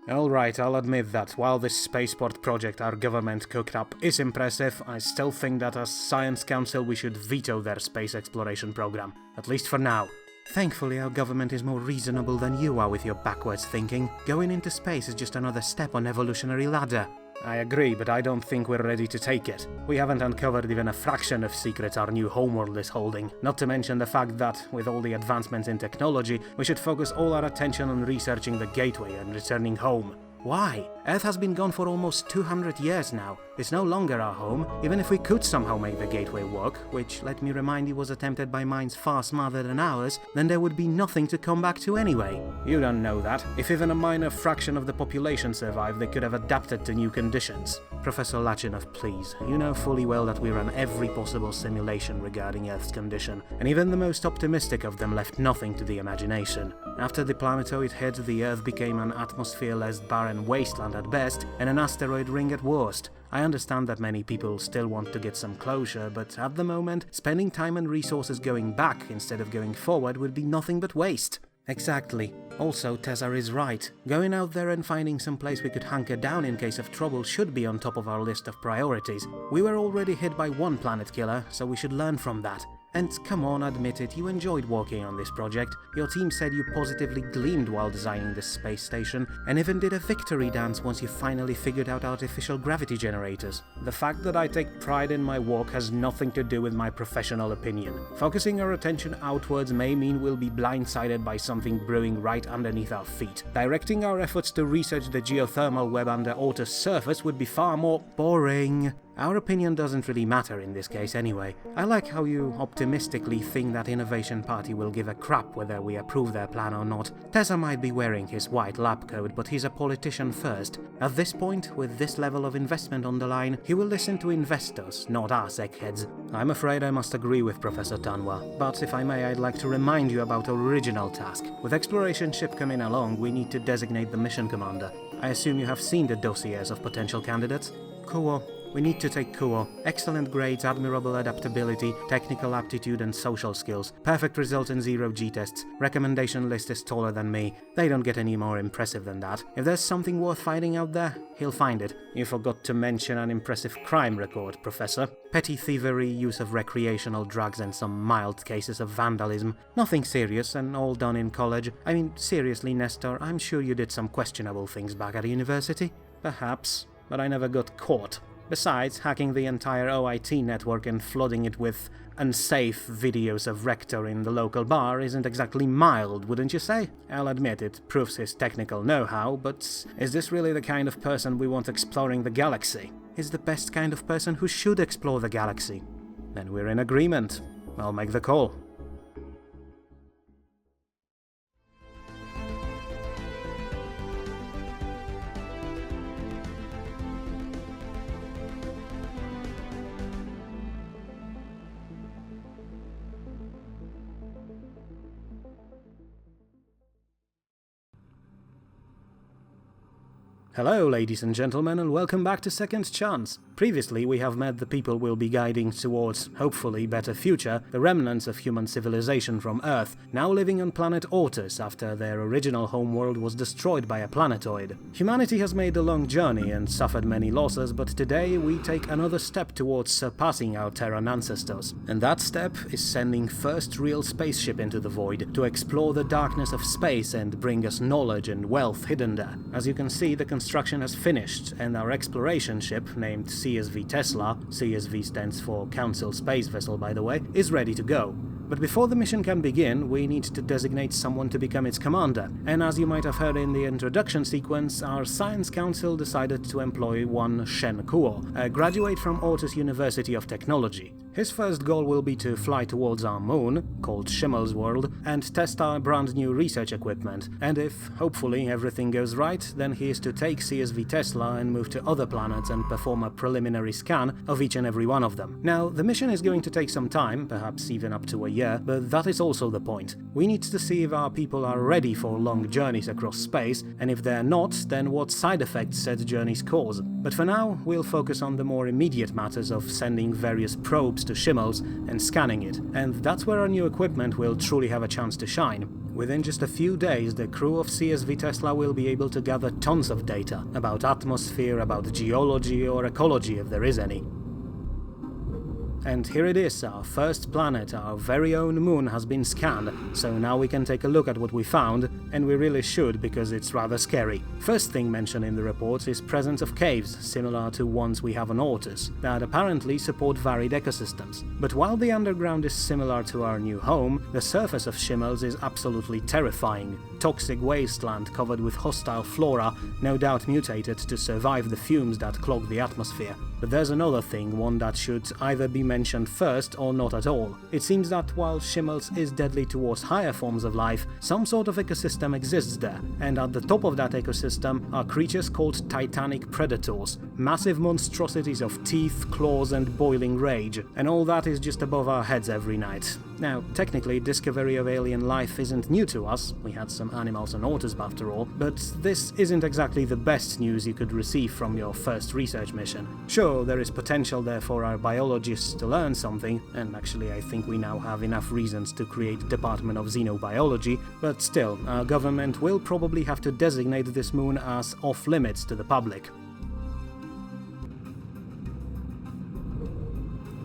Alright, I'll admit that while this spaceport project our government cooked up is impressive, I still think that as Science Council we should veto their space exploration program. At least for now. Thankfully, our government is more reasonable than you are with your backwards thinking. Going into space is just another step on evolutionary ladder. I agree, but I don't think we're ready to take it. We haven't uncovered even a fraction of secrets our new homeworld is holding, not to mention the fact that, with all the advancements in technology, we should focus all our attention on researching the gateway and returning home. Why? Earth has been gone for almost 200 years now. It's no longer our home, even if we could somehow make the gateway work, which, let me remind you, was attempted by minds far smarter than ours, then there would be nothing to come back to anyway. You don't know that. If even a minor fraction of the population survived, they could have adapted to new conditions. Professor Lachinov, please. You know fully well that we ran every possible simulation regarding Earth's condition, and even the most optimistic of them left nothing to the imagination. After the planetoid hit, the Earth became an atmosphere-less barren wasteland at best, and an asteroid ring at worst. I understand that many people still want to get some closure, but at the moment, spending time and resources going back instead of going forward would be nothing but waste. Exactly. Also, Tessa is right. Going out there and finding some place we could hunker down in case of trouble should be on top of our list of priorities. We were already hit by one planet killer, so we should learn from that. And come on, admit it, you enjoyed working on this project. Your team said you positively gleamed while designing this space station, and even did a victory dance once you finally figured out artificial gravity generators. The fact that I take pride in my work has nothing to do with my professional opinion. Focusing our attention outwards may mean we'll be blindsided by something brewing right underneath our feet. Directing our efforts to research the geothermal web under Ortus' surface would be far more boring. Our opinion doesn't really matter in this case anyway. I like how you optimistically think that Innovation Party will give a crap whether we approve their plan or not. Tessa might be wearing his white lab coat, but he's a politician first. At this point, with this level of investment on the line, he will listen to investors, not us eggheads. I'm afraid I must agree with Professor Tanwa, but if I may, I'd like to remind you about our original task. With exploration ship coming along, we need to designate the mission commander. I assume you have seen the dossiers of potential candidates? Cool. We need to take Kuo. Excellent grades, admirable adaptability, technical aptitude and social skills. Perfect result in 0G tests. Recommendation list is taller than me. They don't get any more impressive than that. If there's something worth finding out there, he'll find it. You forgot to mention an impressive crime record, Professor. Petty thievery, use of recreational drugs and some mild cases of vandalism. Nothing serious and all done in college. I mean, seriously, Nestor, I'm sure you did some questionable things back at university. Perhaps, but I never got caught. Besides, hacking the entire OIT network and flooding it with unsafe videos of Rector in the local bar isn't exactly mild, wouldn't you say? I'll admit it proves his technical know-how, but is this really the kind of person we want exploring the galaxy? He's the best kind of person who should explore the galaxy. Then we're in agreement. I'll make the call. Hello, ladies and gentlemen, and welcome back to Second Chance. Previously, we have met the people we'll be guiding towards, hopefully, better future, the remnants of human civilization from Earth, now living on planet Ortus after their original homeworld was destroyed by a planetoid. Humanity has made a long journey and suffered many losses, but today we take another step towards surpassing our Terran ancestors. And that step is sending first real spaceship into the void to explore the darkness of space and bring us knowledge and wealth hidden there. As you can see, the construction has finished, and our exploration ship, named CSV Tesla, CSV stands for Council Space Vessel by the way, is ready to go. But before the mission can begin, we need to designate someone to become its commander, and as you might have heard in the introduction sequence, our Science Council decided to employ one Shen Kuo, a graduate from Ortus University of Technology. His first goal will be to fly towards our moon, called Schimmel's World, and test our brand new research equipment, and if, hopefully, everything goes right, then he is to take CSV Tesla and move to other planets and perform a preliminary scan of each and every one of them. Now, the mission is going to take some time, perhaps even up to a year, but that is also the point. We need to see if our people are ready for long journeys across space, and if they're not, then what side effects said journeys cause. But for now, we'll focus on the more immediate matters of sending various probes to Shimmels and scanning it, and that's where our new equipment will truly have a chance to shine. Within just a few days, the crew of CSV Tesla will be able to gather tons of data about atmosphere, about geology or ecology if there is any. And here it is, our first planet, our very own moon has been scanned, so now we can take a look at what we found, and we really should because it's rather scary. First thing mentioned in the report is presence of caves, similar to ones we have on Ortus, that apparently support varied ecosystems. But while the underground is similar to our new home, the surface of Shimmels is absolutely terrifying. Toxic wasteland covered with hostile flora, no doubt mutated to survive the fumes that clog the atmosphere. But there's another thing, one that should either be mentioned first or not at all. It seems that while Shimmels is deadly towards higher forms of life, some sort of ecosystem exists there, and at the top of that ecosystem are creatures called titanic predators, massive monstrosities of teeth, claws and boiling rage, and all that is just above our heads every night. Now, technically, discovery of alien life isn't new to us, we had some animals on Ortus after all, but this isn't exactly the best news you could receive from your first research mission. Sure, there is potential there for our biologists to learn something, and actually I think we now have enough reasons to create a Department of Xenobiology, but still, our government will probably have to designate this moon as off-limits to the public.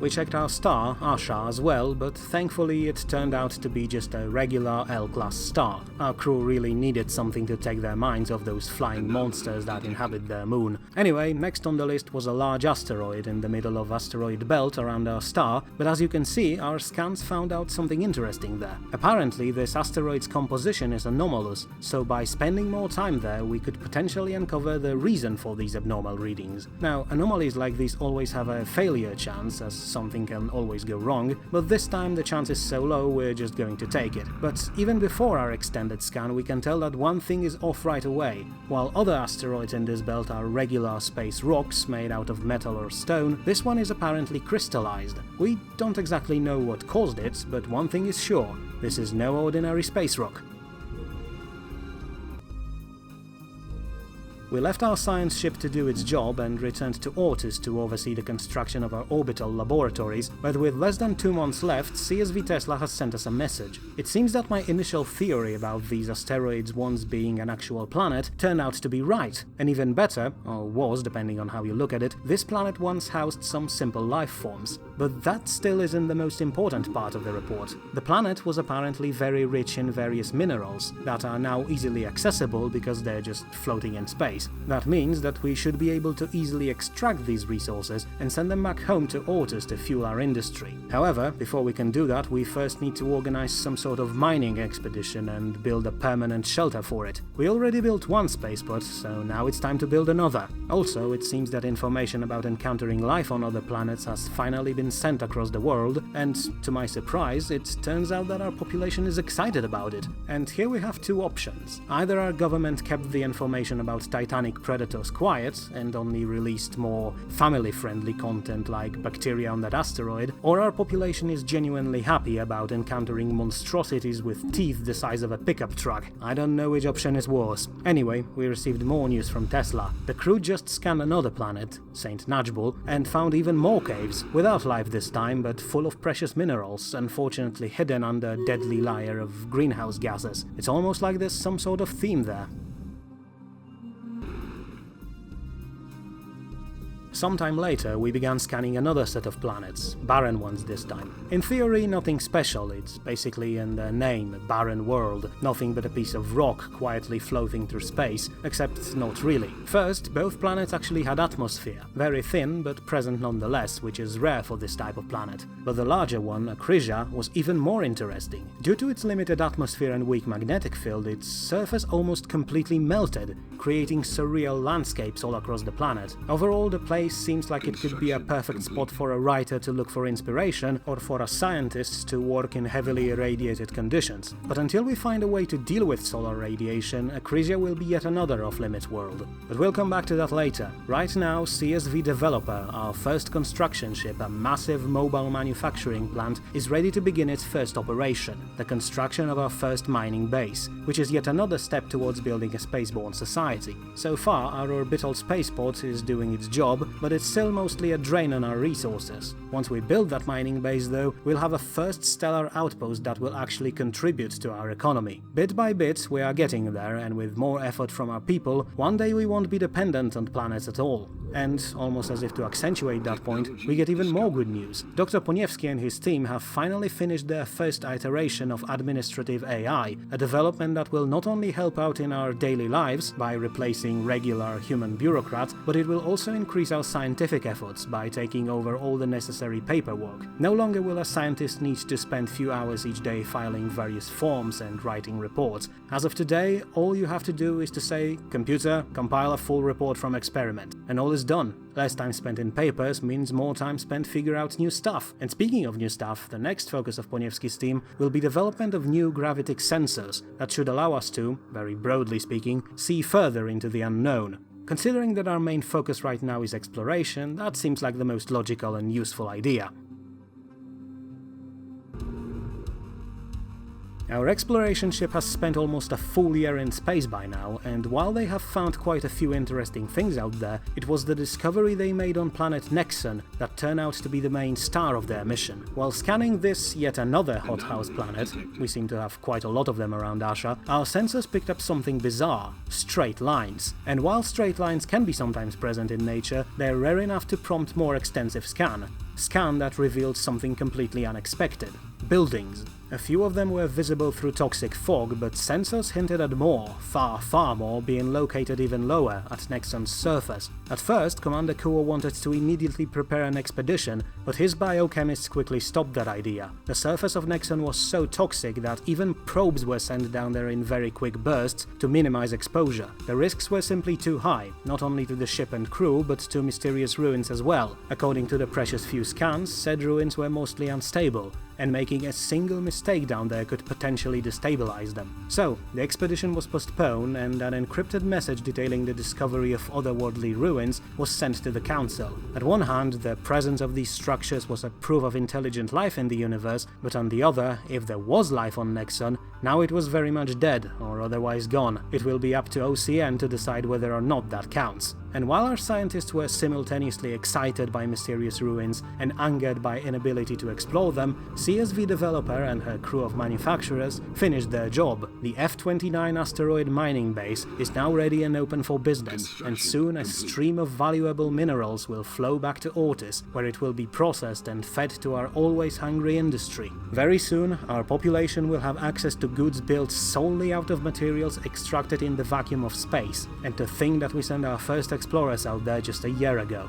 We checked our star, Asha, as well, but thankfully it turned out to be just a regular L-class star. Our crew really needed something to take their minds off those flying monsters that inhabit their moon. Anyway, next on the list was a large asteroid in the middle of asteroid belt around our star, but as you can see, our scans found out something interesting there. Apparently, this asteroid's composition is anomalous, so by spending more time there, we could potentially uncover the reason for these abnormal readings. Now, anomalies like these always have a failure chance, as something can always go wrong, but this time the chance is so low we're just going to take it. But even before our extended scan we can tell that one thing is off right away. While other asteroids in this belt are regular space rocks made out of metal or stone, this one is apparently crystallized. We don't exactly know what caused it, but one thing is sure, this is no ordinary space rock. We left our science ship to do its job and returned to Ortus to oversee the construction of our orbital laboratories, but with less than 2 months left, CSV Tesla has sent us a message. It seems that my initial theory about these asteroids once being an actual planet turned out to be right, and even better, or was depending on how you look at it, this planet once housed some simple life forms. But that still isn't the most important part of the report. The planet was apparently very rich in various minerals that are now easily accessible because they're just floating in space. That means that we should be able to easily extract these resources and send them back home to Ortus to fuel our industry. However, before we can do that, we first need to organize some sort of mining expedition and build a permanent shelter for it. We already built one spaceport, so now it's time to build another. Also, it seems that information about encountering life on other planets has finally been sent across the world, and to my surprise, it turns out that our population is excited about it. And here we have two options. Either our government kept the information about titanic predators quiet and only released more family-friendly content like bacteria on that asteroid, or our population is genuinely happy about encountering monstrosities with teeth the size of a pickup truck. I don't know which option is worse. Anyway, we received more news from Tesla. The crew just scanned another planet, St. Najbul, and found even more caves, without life this time, but full of precious minerals, unfortunately hidden under a deadly layer of greenhouse gases. It's almost like there's some sort of theme there. Sometime later, we began scanning another set of planets, barren ones this time. In theory, nothing special, it's basically in the name, a barren world, nothing but a piece of rock quietly floating through space, except not really. First, both planets actually had atmosphere, very thin but present nonetheless, which is rare for this type of planet. But the larger one, Acrisia, was even more interesting. Due to its limited atmosphere and weak magnetic field, its surface almost completely melted, creating surreal landscapes all across the planet. Overall, the place place seems like it could be a perfect spot for a writer to look for inspiration or for a scientist to work in heavily irradiated conditions. But until we find a way to deal with solar radiation, Acrisia will be yet another off-limits world. But we'll come back to that later. Right now, CSV Developer, our first construction ship, a massive mobile manufacturing plant, is ready to begin its first operation, the construction of our first mining base, which is yet another step towards building a spaceborne society. So far, our orbital spaceport is doing its job, but it's still mostly a drain on our resources. Once we build that mining base though, we'll have a first stellar outpost that will actually contribute to our economy. Bit by bit, we are getting there, and with more effort from our people, one day we won't be dependent on planets at all. And, almost as if to accentuate that point, we get even more good news. Dr. Poniewski and his team have finally finished their first iteration of administrative AI, a development that will not only help out in our daily lives by replacing regular human bureaucrats, but it will also increase our scientific efforts by taking over all the necessary paperwork. No longer will a scientist need to spend few hours each day filing various forms and writing reports. As of today, all you have to do is to say, "Computer, compile a full report from experiment," and all is done. Less time spent in papers means more time spent figuring out new stuff. And speaking of new stuff, the next focus of Poniewski's team will be development of new gravitic sensors that should allow us to, very broadly speaking, see further into the unknown. Considering that our main focus right now is exploration, that seems like the most logical and useful idea. Our exploration ship has spent almost a full year in space by now, and while they have found quite a few interesting things out there, it was the discovery they made on planet Nexon that turned out to be the main star of their mission. While scanning this yet another hothouse planet, we seem to have quite a lot of them around Asha, our sensors picked up something bizarre: straight lines. And while straight lines can be sometimes present in nature, they're rare enough to prompt more extensive scan that revealed something completely unexpected: buildings. A few of them were visible through toxic fog, but sensors hinted at more, far more, being located even lower, at Nexon's surface. At first, Commander Kuo wanted to immediately prepare an expedition, but his biochemists quickly stopped that idea. The surface of Nexon was so toxic that even probes were sent down there in very quick bursts to minimize exposure. The risks were simply too high, not only to the ship and crew, but to mysterious ruins as well. According to the precious few scans, said ruins were mostly unstable, and making a single mistake down there could potentially destabilize them. So, the expedition was postponed, and an encrypted message detailing the discovery of otherworldly ruins was sent to the Council. At one hand, the presence of these structures was a proof of intelligent life in the universe, but on the other, if there was life on Nexon, now it was very much dead, or otherwise gone. It will be up to OCN to decide whether or not that counts. And while our scientists were simultaneously excited by mysterious ruins and angered by inability to explore them, CSV Developer and her crew of manufacturers finished their job. The F-29 asteroid mining base is now ready and open for business, and soon a stream of valuable minerals will flow back to Ortus, where it will be processed and fed to our always hungry industry. Very soon, our population will have access to goods built solely out of materials extracted in the vacuum of space, and to think that we sent our first explorers out there just a year ago.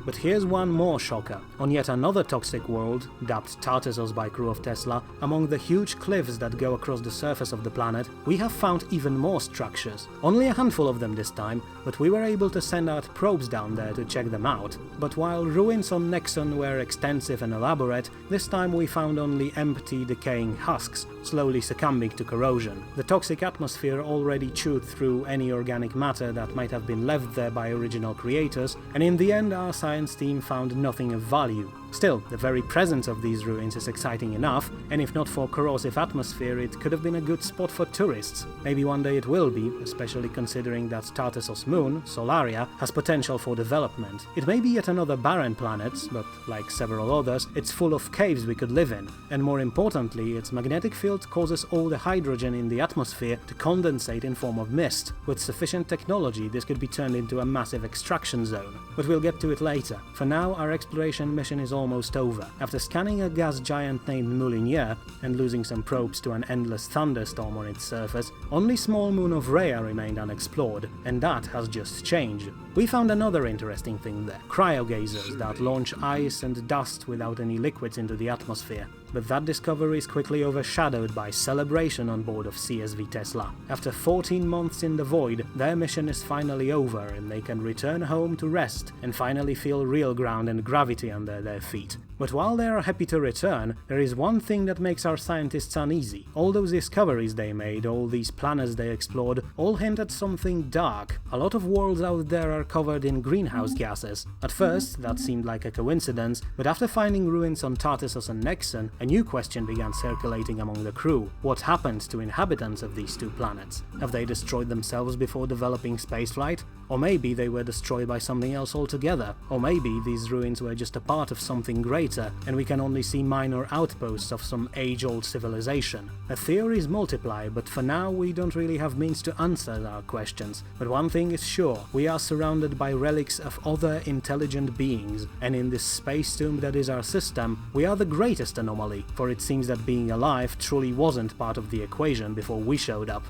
But here's one more shocker. On yet another toxic world, dubbed Tartessos by crew of Tesla, among the huge cliffs that go across the surface of the planet, we have found even more structures. Only a handful of them this time, but we were able to send out probes down there to check them out. But while ruins on Nexon were extensive and elaborate, this time we found only empty, decaying husks, slowly succumbing to corrosion. The toxic atmosphere already chewed through any organic matter that might have been left there by original creators, and in the end our science team found nothing of value. Still, the very presence of these ruins is exciting enough, and if not for corrosive atmosphere, it could have been a good spot for tourists. Maybe one day it will be, especially considering that Tartessos' moon, Solaria, has potential for development. It may be yet another barren planet, but like several others, it's full of caves we could live in, and more importantly, its magnetic field causes all the hydrogen in the atmosphere to condensate in form of mist. With sufficient technology, this could be turned into a massive extraction zone, but we'll get to it later. For now, our exploration mission is almost over. After scanning a gas giant named Moulinier and losing some probes to an endless thunderstorm on its surface, only small moon of Rhea remained unexplored, and that has just changed. We found another interesting thing there: cryogazers that launch ice and dust without any liquids into the atmosphere. but that discovery is quickly overshadowed by celebration on board of CSV Tesla. After 14 months in the void, their mission is finally over and they can return home to rest and finally feel real ground and gravity under their feet. But while they are happy to return, there is one thing that makes our scientists uneasy. All those discoveries they made, all these planets they explored, all hint at something dark. A lot of worlds out there are covered in greenhouse gases. At first, that seemed like a coincidence, but after finding ruins on Tartessos and Nexon, a new question began circulating among the crew. What happened to inhabitants of these two planets? Have they destroyed themselves before developing spaceflight? Or maybe they were destroyed by something else altogether. Or maybe these ruins were just a part of something greater, and we can only see minor outposts of some age-old civilization. The theories multiply, but for now we don't really have means to answer our questions. But one thing is sure, we are surrounded by relics of other intelligent beings, and in this space tomb that is our system, we are the greatest anomaly, for it seems that being alive truly wasn't part of the equation before we showed up.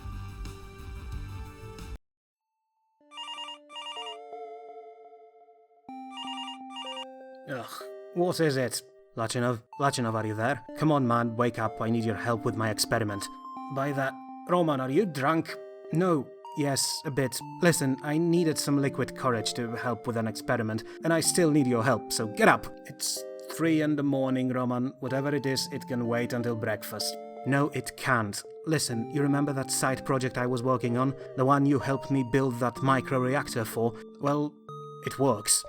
Ugh, what is it? Lachinov, are you there? Come on, man, wake up, I need your help with my experiment. By that... Roman, are you drunk? No. Yes, a bit. Listen, I needed some liquid courage to help with an experiment, and I still need your help, so get up! It's 3 in the morning, Roman. Whatever it is, it can wait until breakfast. No, it can't. Listen, you remember that side project I was working on? The one you helped me build that micro-reactor for? Well, it works.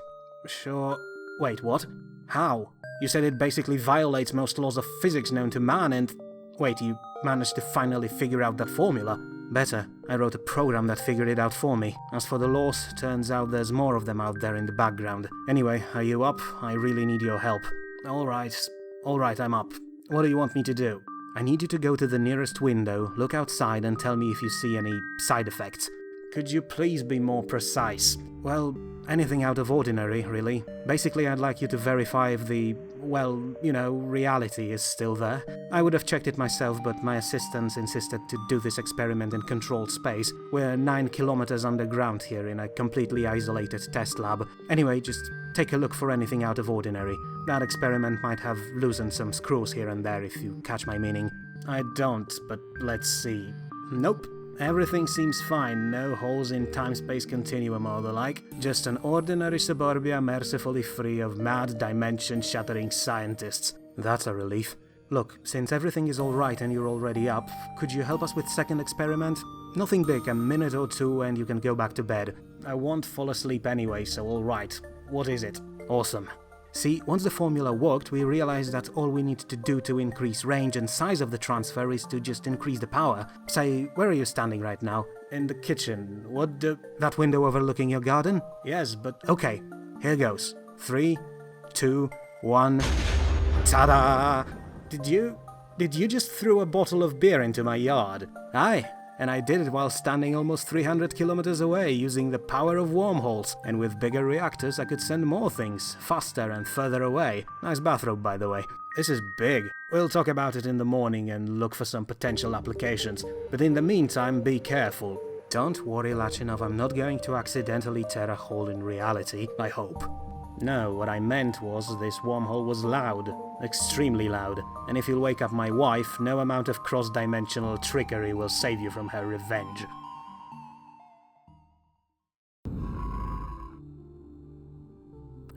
Sure... Wait, what? How? You said it basically violates most laws of physics known to man and... Wait, you managed to finally figure out that formula? Better. I wrote a program that figured it out for me. As for the laws, turns out there's more of them out there in the background. Anyway, are you up? I really need your help. Alright, I'm up. What do you want me to do? I need you to go to the nearest window, look outside and tell me if you see any side effects. Could you please be more precise? Well, anything out of ordinary, really. Basically, I'd like you to verify if the, well, you know, reality is still there. I would have checked it myself, but my assistants insisted to do this experiment in controlled space. We're 9 kilometers underground here in a completely isolated test lab. Anyway, just take a look for anything out of ordinary. That experiment might have loosened some screws here and there, if you catch my meaning. I don't, but let's see. Nope. Everything seems fine, no holes in time-space continuum or the like, just an ordinary suburbia mercifully free of mad, dimension-shattering scientists. That's a relief. Look, since everything is alright and you're already up, could you help us with second experiment? Nothing big, a minute or two and you can go back to bed. I won't fall asleep anyway, so alright. What is it? Awesome. See, once the formula worked, we realized that all we need to do to increase range and size of the transfer is to just increase the power. Say, where are you standing right now? In the kitchen. What the... That window overlooking your garden? Yes, but... Okay, here goes. 3, 2, 1... Ta-da! Did you just throw a bottle of beer into my yard? Aye. And I did it while standing almost 300 kilometers away using the power of wormholes, and with bigger reactors I could send more things, faster and further away. Nice bathrobe, by the way. This is big. We'll talk about it in the morning and look for some potential applications, but in the meantime be careful. Don't worry, Lachinov, I'm not going to accidentally tear a hole in reality, I hope. No, what I meant was this wormhole was loud. Extremely loud. And if you'll wake up my wife, no amount of cross-dimensional trickery will save you from her revenge.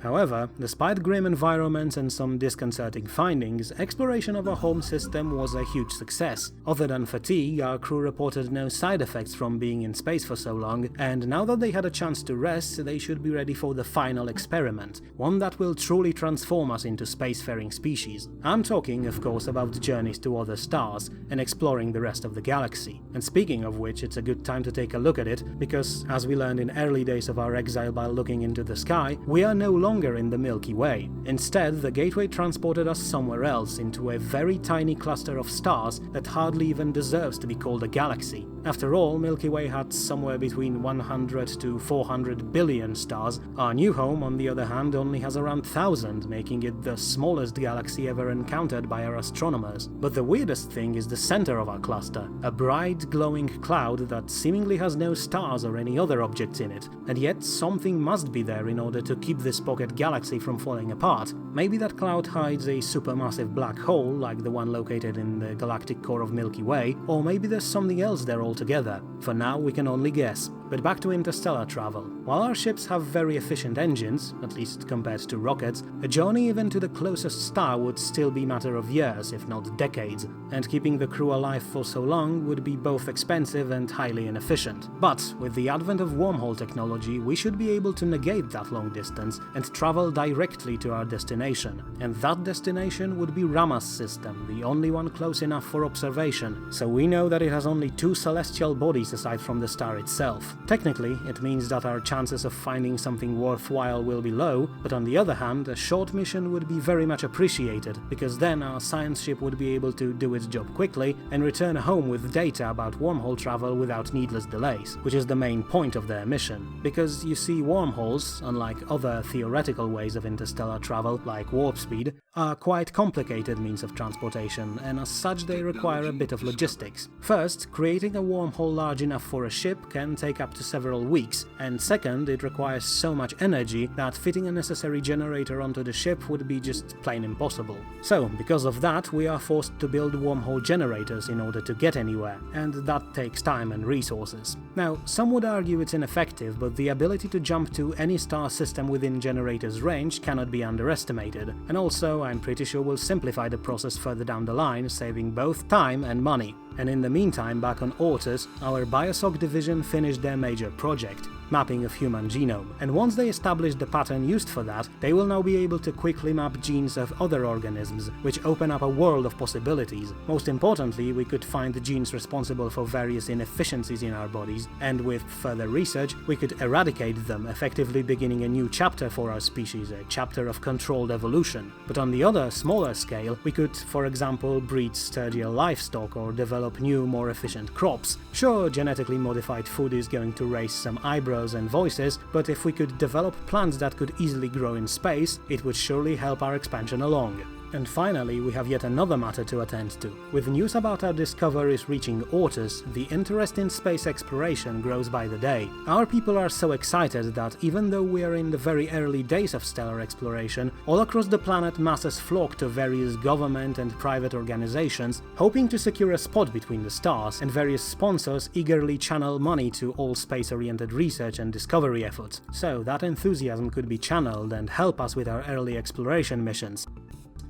However, despite grim environments and some disconcerting findings, exploration of our home system was a huge success. Other than fatigue, our crew reported no side effects from being in space for so long, and now that they had a chance to rest, they should be ready for the final experiment, one that will truly transform us into spacefaring species. I'm talking, of course, about journeys to other stars and exploring the rest of the galaxy. And speaking of which, it's a good time to take a look at it, because, as we learned in early days of our exile by looking into the sky, we are no longer in the Milky Way. Instead, the gateway transported us somewhere else, into a very tiny cluster of stars that hardly even deserves to be called a galaxy. After all, Milky Way had somewhere between 100 to 400 billion stars. Our new home, on the other hand, only has around 1,000, making it the smallest galaxy ever encountered by our astronomers. But the weirdest thing is the center of our cluster, a bright, glowing cloud that seemingly has no stars or any other objects in it, and yet something must be there in order to keep this pocket pocket galaxy from falling apart. Maybe that cloud hides a supermassive black hole like the one located in the galactic core of Milky Way, or maybe there's something else there altogether. For now, we can only guess. But back to interstellar travel. While our ships have very efficient engines, at least compared to rockets, a journey even to the closest star would still be a matter of years, if not decades, and keeping the crew alive for so long would be both expensive and highly inefficient. But with the advent of wormhole technology, we should be able to negate that long distance and travel directly to our destination. And that destination would be Rama's system, the only one close enough for observation, so we know that it has only 2 celestial bodies aside from the star itself. Technically, it means that our chances of finding something worthwhile will be low, but on the other hand, a short mission would be very much appreciated, because then our science ship would be able to do its job quickly and return home with data about wormhole travel without needless delays, which is the main point of their mission. Because you see, wormholes, unlike other theoretical ways of interstellar travel, like warp speed, are quite complicated means of transportation, and as such they require a bit of logistics. First, creating a wormhole large enough for a ship can take up to several weeks, and second, it requires so much energy that fitting a necessary generator onto the ship would be just plain impossible. So, because of that, we are forced to build wormhole generators in order to get anywhere, and that takes time and resources. Now, some would argue it's ineffective, but the ability to jump to any star system within generator's range cannot be underestimated, and also I'm pretty sure will simplify the process further down the line, saving both time and money. And in the meantime, back on Ortus, our Biosoc division finished their major project, mapping of human genome, and once they established the pattern used for that, they will now be able to quickly map genes of other organisms, which open up a world of possibilities. Most importantly, we could find the genes responsible for various inefficiencies in our bodies, and with further research, we could eradicate them, effectively beginning a new chapter for our species, a chapter of controlled evolution. But on the other, smaller scale, we could, for example, breed sturdier livestock or develop new, more efficient crops. Sure, genetically modified food is going to raise some eyebrows and voices, but if we could develop plants that could easily grow in space, it would surely help our expansion along. And finally, we have yet another matter to attend to. With news about our discoveries reaching Ortus, the interest in space exploration grows by the day. Our people are so excited that even though we are in the very early days of stellar exploration, all across the planet masses flock to various government and private organizations, hoping to secure a spot between the stars, and various sponsors eagerly channel money to all space-oriented research and discovery efforts. So that enthusiasm could be channeled and help us with our early exploration missions.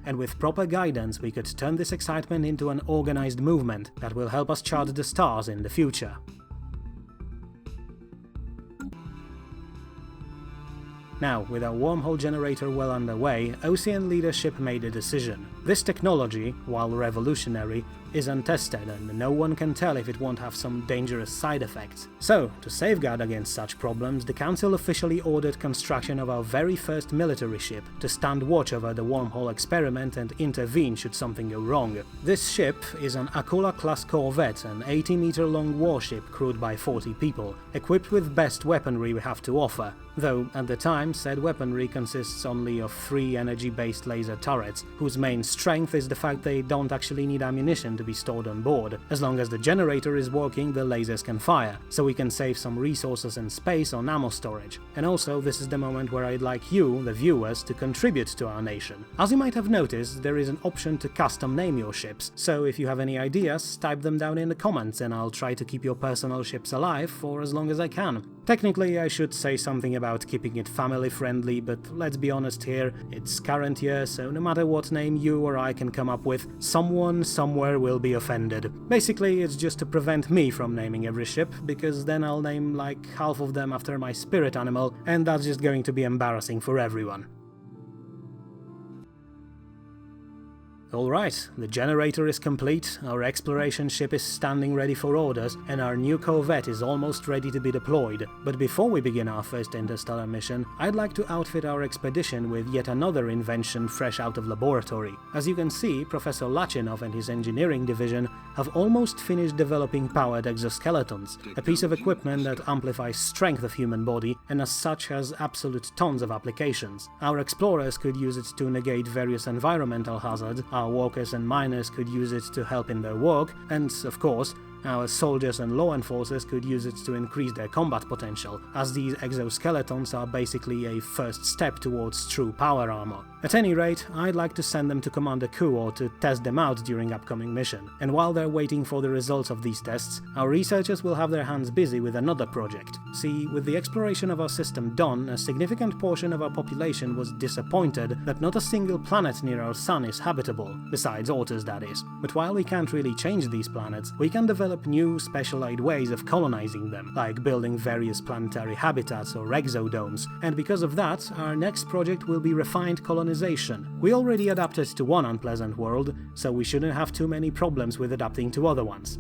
And with proper guidance, we could turn this excitement into an organized movement that will help us chart the stars in the future. Now, with our wormhole generator well underway, Ocean leadership made a decision. This technology, while revolutionary, is untested and no one can tell if it won't have some dangerous side effects. So, to safeguard against such problems, the Council officially ordered construction of our very first military ship to stand watch over the wormhole experiment and intervene should something go wrong. This ship is an Akula-class corvette, an 80-meter-long warship crewed by 40 people, equipped with best weaponry we have to offer. Though, at the time, said weaponry consists only of 3 energy-based laser turrets, whose main strength is the fact they don't actually need ammunition to be stored on board. As long as the generator is working, the lasers can fire, so we can save some resources and space on ammo storage. And also, this is the moment where I'd like you, the viewers, to contribute to our nation. As you might have noticed, there is an option to custom name your ships, so if you have any ideas, type them down in the comments and I'll try to keep your personal ships alive for as long as I can. Technically, I should say something about keeping it family-friendly, but let's be honest here, it's current year, so no matter what name you or I can come up with, someone somewhere will be offended. Basically, it's just to prevent me from naming every ship, because then I'll name like half of them after my spirit animal, and that's just going to be embarrassing for everyone. Alright, the generator is complete, our exploration ship is standing ready for orders, and our new corvette is almost ready to be deployed. But before we begin our first interstellar mission, I'd like to outfit our expedition with yet another invention fresh out of laboratory. As you can see, Professor Lachinov and his engineering division have almost finished developing powered exoskeletons, a piece of equipment that amplifies strength of human body and as such has absolute tons of applications. Our explorers could use it to negate various environmental hazards, our workers and miners could use it to help in their work, and, of course, Our soldiers and law enforcers could use it to increase their combat potential, as these exoskeletons are basically a first step towards true power armor. At any rate, I'd like to send them to Commander Kuo to test them out during upcoming mission, and while they're waiting for the results of these tests, our researchers will have their hands busy with another project. See, with the exploration of our system done, a significant portion of our population was disappointed that not a single planet near our sun is habitable, besides Ortus that is. But while we can't really change these planets, we can develop new, specialized ways of colonizing them, like building various planetary habitats or exodomes, and because of that, our next project will be refined colonization. We already adapted to one unpleasant world, so we shouldn't have too many problems with adapting to other ones.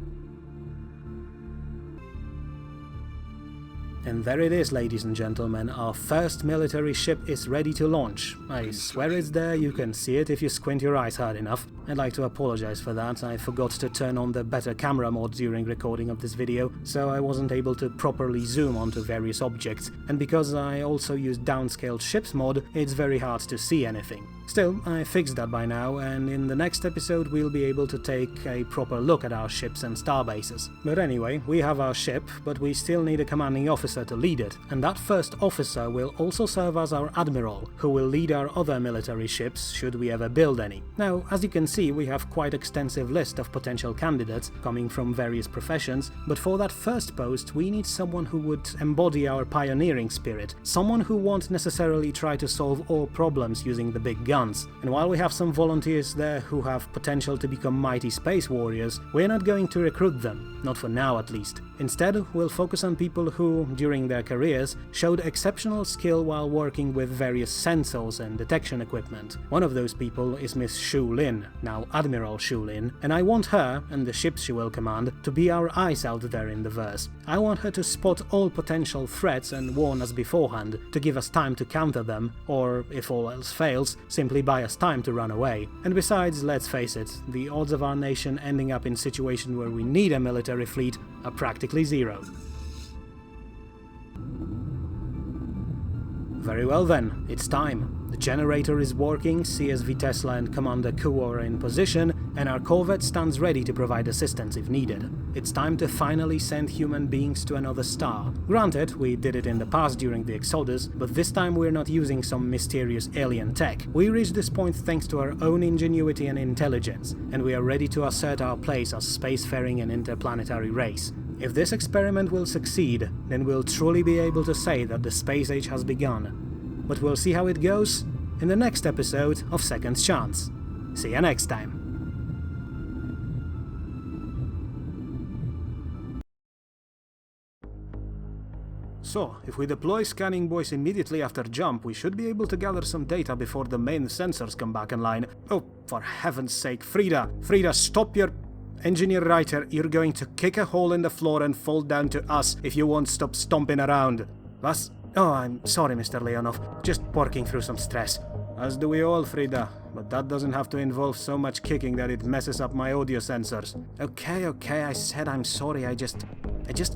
And there it is, ladies and gentlemen, our first military ship is ready to launch. I swear it's there, you can see it if you squint your eyes hard enough. I'd like to apologize for that, I forgot to turn on the better camera mode during recording of this video, so I wasn't able to properly zoom onto various objects, and because I also used downscaled ships mod, it's very hard to see anything. Still, I fixed that by now, and in the next episode we'll be able to take a proper look at our ships and starbases. But anyway, we have our ship, but we still need a commanding officer to lead it, and that first officer will also serve as our admiral, who will lead our other military ships should we ever build any. Now, as you can see, we have quite extensive list of potential candidates coming from various professions, but for that first post we need someone who would embody our pioneering spirit, someone who won't necessarily try to solve all problems using the big guns. And while we have some volunteers there who have potential to become mighty space warriors, we're not going to recruit them, not for now at least. Instead, we'll focus on people who, during their careers, showed exceptional skill while working with various sensors and detection equipment. One of those people is Miss Shu Lin, now Admiral Shu Lin, and I want her, and the ships she will command, to be our eyes out there in the verse. I want her to spot all potential threats and warn us beforehand, to give us time to counter them, or, if all else fails, simply buy us time to run away. And besides, let's face it, the odds of our nation ending up in a situation where we need a military fleet are practically zero. Very well then, it's time. The generator is working, CSV Tesla and Commander Kuo are in position, and our corvette stands ready to provide assistance if needed. It's time to finally send human beings to another star. Granted, we did it in the past during the Exodus, but this time we're not using some mysterious alien tech. We reached this point thanks to our own ingenuity and intelligence, and we are ready to assert our place as spacefaring and interplanetary race. If this experiment will succeed, then we'll truly be able to say that the space age has begun. But we'll see how it goes in the next episode of Second Chance. See you next time. So, if we deploy scanning buoys immediately after jump, we should be able to gather some data before the main sensors come back online. Oh, for heaven's sake, Frida, stop your... Engineer Writer, you're going to kick a hole in the floor and fall down to us if you won't stop stomping around. Was? Oh, I'm sorry, Mr. Leonov. Just working through some stress. As do we all, Frida. But that doesn't have to involve so much kicking that it messes up my audio sensors. Okay, I said I'm sorry, I just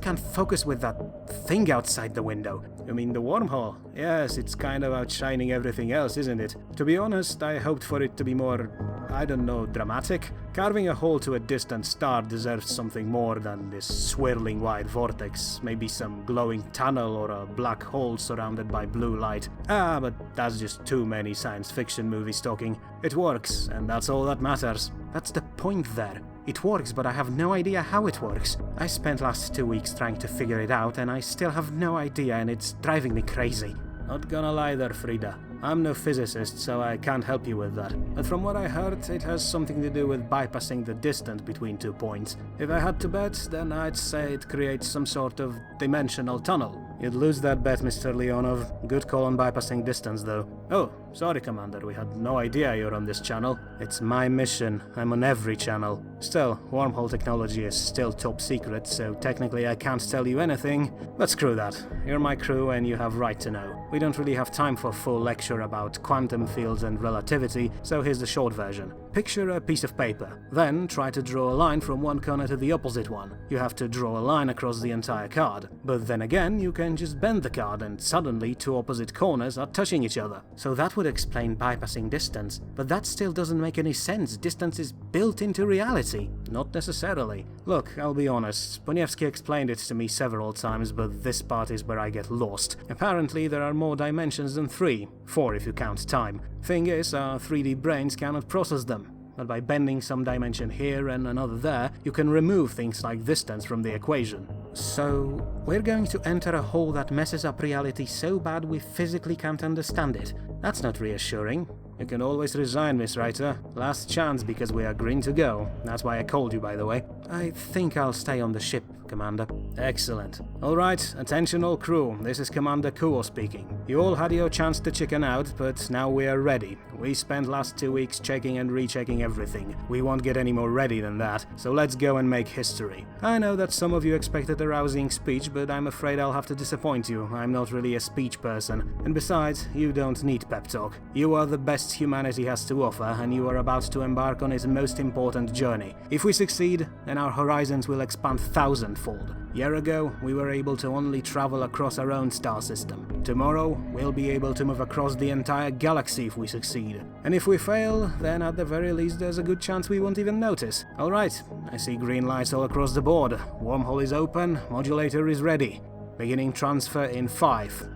can't focus with that thing outside the window. You mean the wormhole? Yes, it's kind of outshining everything else, isn't it? To be honest, I hoped for it to be more, I don't know, dramatic. Carving a hole to a distant star deserves something more than this swirling white vortex. Maybe some glowing tunnel or a black hole surrounded by blue light. But that's just too many science fiction movies talking. It works, and that's all that matters. That's the point there. It works, but I have no idea how it works. I spent last 2 weeks trying to figure it out, and I still have no idea, and it's driving me crazy. Not gonna lie there, Frida. I'm no physicist, so I can't help you with that. But from what I heard, it has something to do with bypassing the distance between 2 points. If I had to bet, then I'd say it creates some sort of dimensional tunnel. You'd lose that bet, Mr. Leonov. Good call on bypassing distance, though. Oh, sorry, Commander, we had no idea you're on this channel. It's my mission. I'm on every channel. Still, wormhole technology is still top secret, so technically I can't tell you anything. But screw that. You're my crew and you have right to know. We don't really have time for full lecture about quantum fields and relativity, so here's the short version. picture a piece of paper, then try to draw a line from one corner to the opposite one. You have to draw a line across the entire card, but then again you can just bend the card and suddenly two opposite corners are touching each other. So that would explain bypassing distance, but that still doesn't make any sense. Distance is built into reality. Not necessarily. Look, I'll be honest, Poniewski explained it to me several times, but this part is where I get lost. Apparently there are more dimensions than 3, 4 if you count time. Thing is, our 3D brains cannot process them. But by bending some dimension here and another there, you can remove things like distance from the equation. So, we're going to enter a hole that messes up reality so bad we physically can't understand it. That's not reassuring. You can always resign, Miss Writer. Last chance because we are green to go. That's why I called you, by the way. I think I'll stay on the ship, Commander. Excellent. Alright, attention all crew. This is Commander Kuo speaking. You all had your chance to chicken out, but now we are ready. We spent last 2 weeks checking and rechecking everything. We won't get any more ready than that, so let's go and make history. I know that some of you expected a rousing speech, but I'm afraid I'll have to disappoint you. I'm not really a speech person. And besides, you don't need pep talk. You are the best humanity has to offer, and you are about to embark on its most important journey. If we succeed, then our horizons will expand thousandfold. A year ago, we were able to only travel across our own star system. Tomorrow, we'll be able to move across the entire galaxy if we succeed. And if we fail, then at the very least there's a good chance we won't even notice. Alright, I see green lights all across the board. Wormhole is open, modulator is ready. Beginning transfer in 5,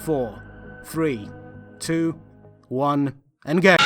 4, 3, 2, 1, engage!